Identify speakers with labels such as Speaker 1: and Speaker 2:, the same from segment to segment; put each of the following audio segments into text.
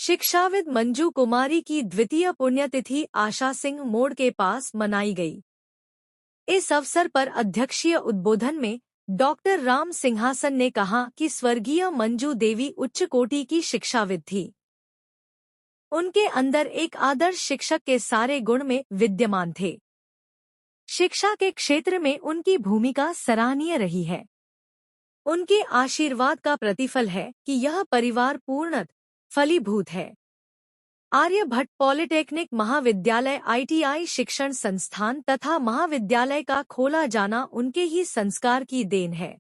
Speaker 1: शिक्षाविद मंजू कुमारी की द्वितीय पुण्यतिथि आशा सिंह मोड़ के पास मनाई गई। इस अवसर पर अध्यक्षीय उद्बोधन में डॉक्टर राम सिंहासन ने कहा कि स्वर्गीय मंजू देवी उच्च कोटि की शिक्षाविद थी। उनके अंदर एक आदर्श शिक्षक के सारे गुण में विद्यमान थे। शिक्षा के क्षेत्र में उनकी भूमिका सराहनीय रही है। उनके आशीर्वाद का प्रतिफल है कि यह परिवार पूर्णतः फलीभूत है। आर्यभट्ट पॉलिटेक्निक महाविद्यालय ITI शिक्षण संस्थान तथा महाविद्यालय का खोला जाना उनके ही संस्कार की देन है।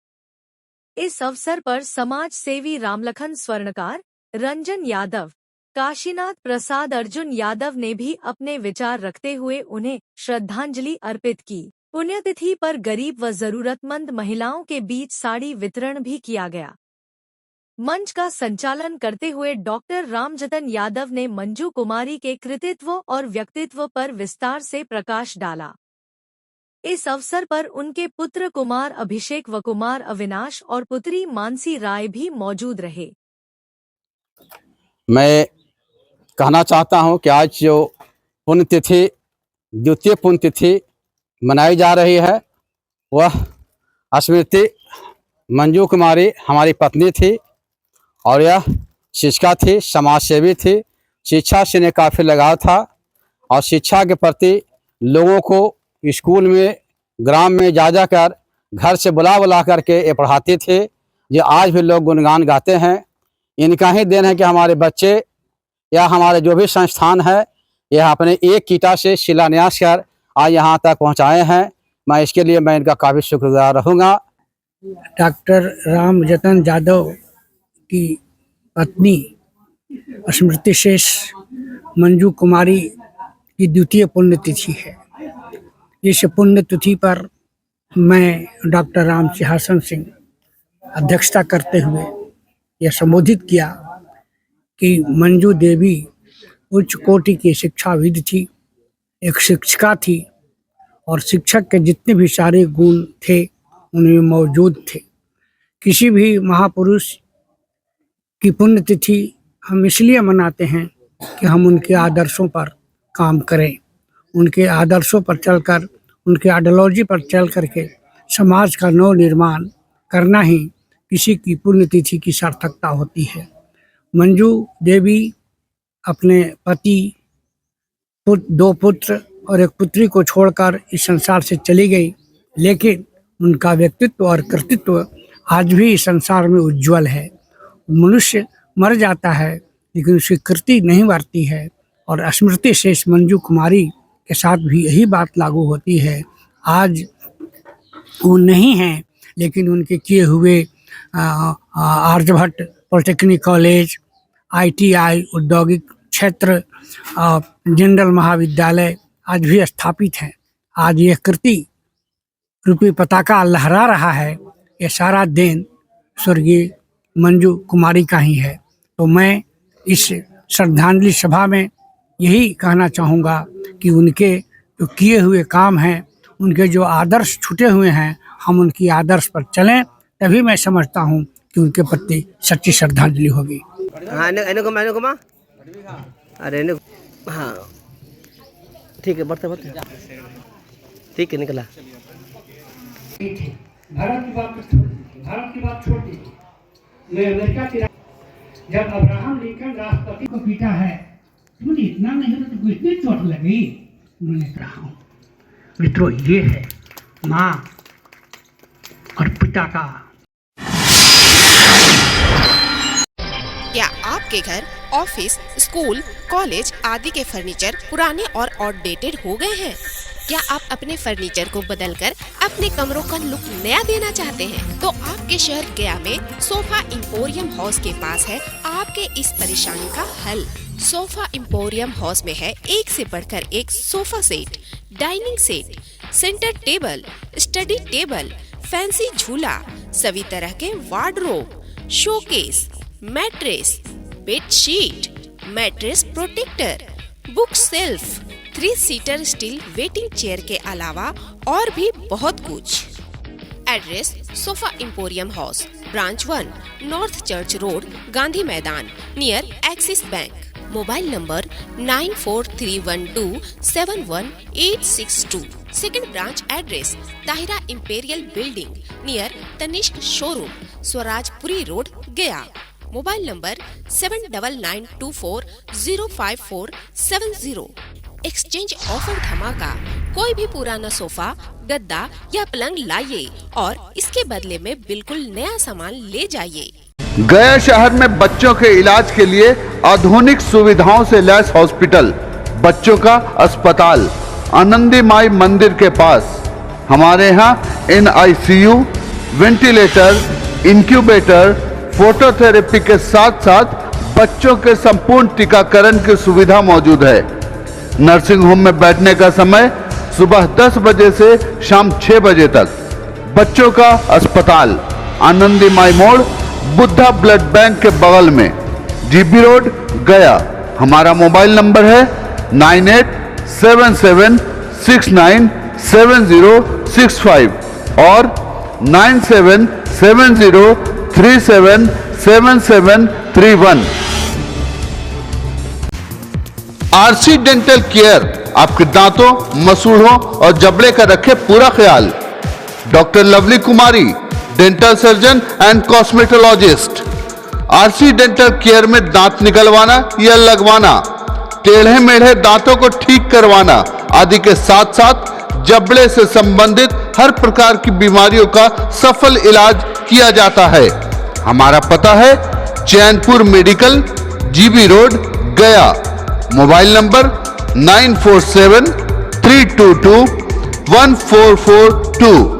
Speaker 1: इस अवसर पर समाज सेवी रामलखन स्वर्णकार, रंजन यादव, काशीनाथ प्रसाद अर्जुन यादव ने भी अपने विचार रखते हुए उन्हें श्रद्धांजलि अर्पित की। पुण्यतिथि पर गरीब व जरूरतमंद महिलाओं के बीच साड़ी वितरण भी किया गया। मंच का संचालन करते हुए डॉक्टर रामजतन यादव ने मंजू कुमारी के कृतित्व और व्यक्तित्व पर विस्तार से प्रकाश डाला। इस अवसर पर उनके पुत्र कुमार अभिषेक व कुमार अविनाश और पुत्री मानसी राय भी मौजूद रहे।
Speaker 2: मैं कहना चाहता हूं कि आज जो पुण्यतिथि द्वितीय पुण्यतिथि मनाई जा रही है वह स्मृति मंजू कुमारी हमारी पत्नी थी और यह शिक्षिका थी, समाज सेवी थी। शिक्षा से इन्हें काफ़ी लगाव था और शिक्षा के प्रति लोगों को स्कूल में, ग्राम में जा कर घर से बुला करके ये पढ़ाते थे। ये आज भी लोग गुणगान गाते हैं। इनका ही देन है कि हमारे बच्चे या हमारे जो भी संस्थान है यह अपने एक कीटा से शिलान्यास कर आज यहाँ तक पहुँचाए हैं। मैं इसके लिए इनका काफ़ी शुक्रगुजार रहूँगा।
Speaker 3: डॉक्टर रामजतन यादव की पत्नी स्मृति शेष मंजू कुमारी की द्वितीय पुण्यतिथि है। इस पुण्यतिथि पर मैं डॉक्टर राम सिंहासन सिंह अध्यक्षता करते हुए यह संबोधित किया कि मंजू देवी उच्च कोटि की शिक्षाविद थी, एक शिक्षिका थी और शिक्षक के जितने भी सारे गुण थे उनमें मौजूद थे। किसी भी महापुरुष की पुण्यतिथि हम इसलिए मनाते हैं कि हम उनके आदर्शों पर काम करें, उनके आदर्शों पर चलकर, उनके आइडियोलॉजी पर चल करके समाज का नव निर्माण करना ही किसी की पुण्यतिथि की सार्थकता होती है। मंजू देवी अपने पति, दो पुत्र और एक पुत्री को छोड़कर इस संसार से चली गई, लेकिन उनका व्यक्तित्व और कृतित्व आज भी इस संसार में उज्जवल है। मनुष्य मर जाता है लेकिन उसकी कृति नहीं मरती है और स्मृति शेष मंजू कुमारी के साथ भी यही बात लागू होती है। आज वो नहीं हैं लेकिन उनके किए हुए आर्यभट्ट पॉलिटेक्निक कॉलेज, ITI औद्योगिक क्षेत्र और जनरल महाविद्यालय आज भी स्थापित हैं। आज यह कृति रूपी पताका लहरा रहा है, ये सारा देन स्वर्गीय मंजू कुमारी का ही है। तो मैं इस श्रद्धांजलि सभा में यही कहना चाहूँगा कि उनके जो किए हुए काम हैं, उनके जो आदर्श छूटे हुए हैं, हम उनकी आदर्श पर चलें, तभी मैं समझता हूँ कि उनके प्रति सच्ची श्रद्धांजलि होगी।
Speaker 4: हाँ ठीक है, बढ़ते ठीक है, निकला।
Speaker 3: भारत की बात छोड़ दीजिए, मैं अमेरिका की जब अब्राहम लिंकन राष्ट्रपति को पीटा है तो मुझे इतना नहीं होता तो इतनी चोट लगी। उन्होंने कहा मित्रों, ये है माँ और पिता का।
Speaker 5: क्या आपके घर, ऑफिस, स्कूल, कॉलेज आदि के फर्नीचर पुराने और आउटडेटेड हो गए हैं? क्या आप अपने फर्नीचर को बदलकर अपने कमरों का लुक नया देना चाहते हैं? तो आपके शहर गया में सोफा इंपोरियम हाउस के पास है आपके इस परेशानी का हल। सोफा इंपोरियम हाउस में है एक से बढ़कर एक sofa set, dining set, centre table, study table, fancy झूला, सभी तरह के wardrobe, showcase, mattress, bedsheet, mattress protector, book shelf, 3 seater steel waiting chair के अलावा और भी बहुत कुछ। Address: sofa emporium house, branch 1, north church road, Gandhi Maidan, near axis bank. Mobile number 9431271862। Second branch address Tahira imperial building near Tanishq showroom, Swarajpuri road, Gaya. Mobile number 7999240540। Exchange offer धमाका। कोई भी पुराना सोफा, गद्दा या पलंग लाइए और इसके बदले में बिल्कुल नया सामान ले जाइए।
Speaker 6: गया शहर में बच्चों के इलाज के लिए आधुनिक सुविधाओं से लैस हॉस्पिटल, बच्चों का अस्पताल आनंदी माई मंदिर के पास। हमारे यहाँ NICU, वेंटिलेटर, इंक्यूबेटर, फोटोथेरेपी के साथ साथ बच्चों के संपूर्ण टीकाकरण की सुविधा मौजूद है। नर्सिंग होम में बैठने का समय सुबह 10 बजे से शाम 6 बजे तक। बच्चों का अस्पताल आनंदी माई मोड़, बुद्धा ब्लड बैंक के बगल में, GB रोड, गया। हमारा मोबाइल नंबर है 9877697065 और 9770377731। RC डेंटल केयर आपके दांतों, मसूड़ों और जबड़े का रखे पूरा ख्याल। Doctor lovely Kumari, dental surgeon and cosmetologist. RC dental care में दांत निकलवाना या लगवाना, टेढ़े मेढ़े दांतों को ठीक करवाना आदि के साथ साथ जबड़े से संबंधित हर प्रकार की बीमारियों का सफल इलाज किया जाता है। हमारा पता है Chainpur medical, GB road, Gaya. Mobile number 9473221442।